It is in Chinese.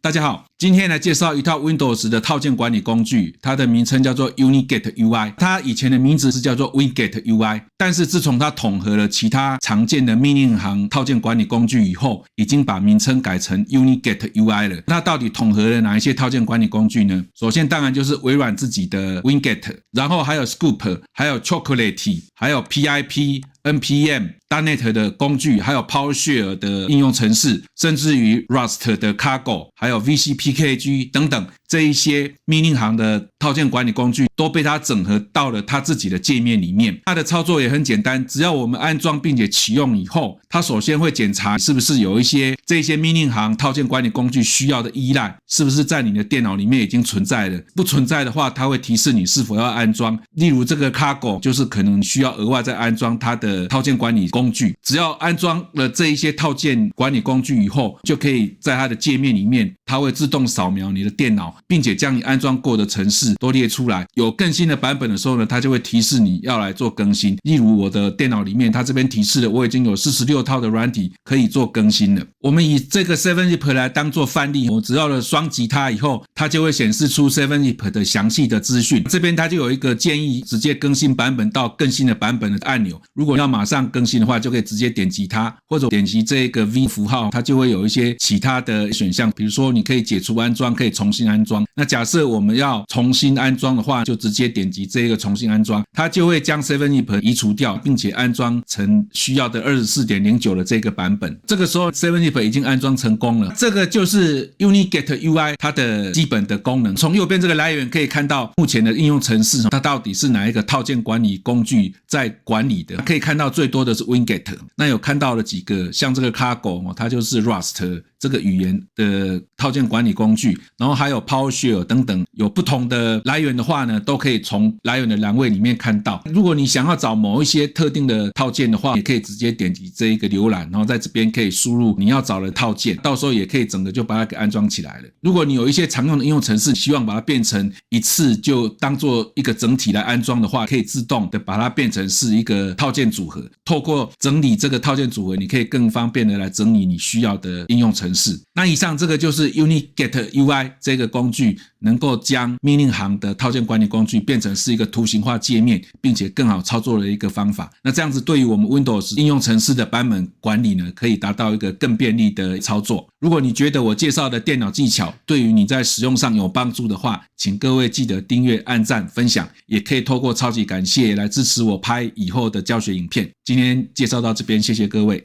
大家好，今天來介紹一套 Windows 的套件管理工具，它的名稱叫做 UniGet UI。它以前的名字是叫做 Winget UI， 但是自從它統合了其他常見的命令行套件管理工具以後，已經把名稱改成 UniGet UI 了。它到底統合了哪一些套件管理工具呢？首先當然就是微軟自己的 Winget， 然後還有 Scoop， 還有 Chocolate， 還有 PIP、NPM、.NET 的工具，還有 PowerShell 的應用程式，甚至於 Rust 的 Cargo， 還有 VCPKG 等等，這一些命令行的套件管理工具都被它整合到了它自己的界面裡面。它的操作也很簡单，只要我們安裝并且啟用以後，它首先會檢查是不是有一些這些命令行套件管理工具需要的依賴，是不是在你的電腦裡面已經存在了。不存在的話，它會提示你是否要安裝。例如這個 Cargo 就是可能需要額外再安裝它的套件管理工具。只要安裝了這一些套件管理工具以後，就可以在它的界面裡面，它會自動掃描你的電腦，並且將你安裝過的程式都列出來。有更新的版本的時候呢，它就會提示你要來做更新。例如我的電腦裡面，它這邊提示了我已經有46套的軟體可以做更新了。我們以這個 7-zip 來當做範例，我只要了雙擊它以後，它就會顯示出 7-zip 的詳細的資訊。這邊它就有一個建議直接更新版本到更新的版本的按鈕。如果要馬上更新的話，就可以直接點擊它，或者點擊這個 V 符號，它就會有一些其他的選項，比如說你可以解除安裝，可以重新安裝。那假設我們要重新安裝的話，就直接點擊這個重新安裝，它就會將 7-zip 移除掉，並且安裝成需要的 24.09 的這個版本。這個時候 7-zip 已經安裝成功了。這個就是 UniGet UI 它的基本的功能。從右邊這個來源可以看到目前的應用程式，它到底是哪一個套件管理工具在管理的。可以看到最多的是 Winget， 那有看到了幾個，像這個 Cargo， 它就是 Rust 這個語言的套件管理工具，然後還有 PowerShell 等等，有不同的來源的話呢，都可以從來源的欄位裡面看到。如果你想要找某一些特定的套件的話，也可以直接點擊這一個瀏覽，然後在這邊可以輸入你要找的套件，到時候也可以整個就把它給安裝起來了。如果你有一些常用的應用程式，希望把它變成一次就當做一個整體來安裝的話，可以自動的把它變成是一個套件組合。透過整理这個套件組合，你可以更方便的來整理你需要的應用程式。那以上這個就是 UniGet UI 這個工具，能夠將命令行的套件管理工具變成是一個圖形化界面，並且更好操作的一個方法。那這樣子對於我們 Windows 應用程式的版本管理呢，可以達到一個更便利的操作。如果你覺得我介紹的電腦技巧對於你在使用上有幫助的話，請各位記得訂閱、按讚、分享，也可以透過超級感謝來支持我拍以後的教學影片。今天介紹到這邊，謝謝各位。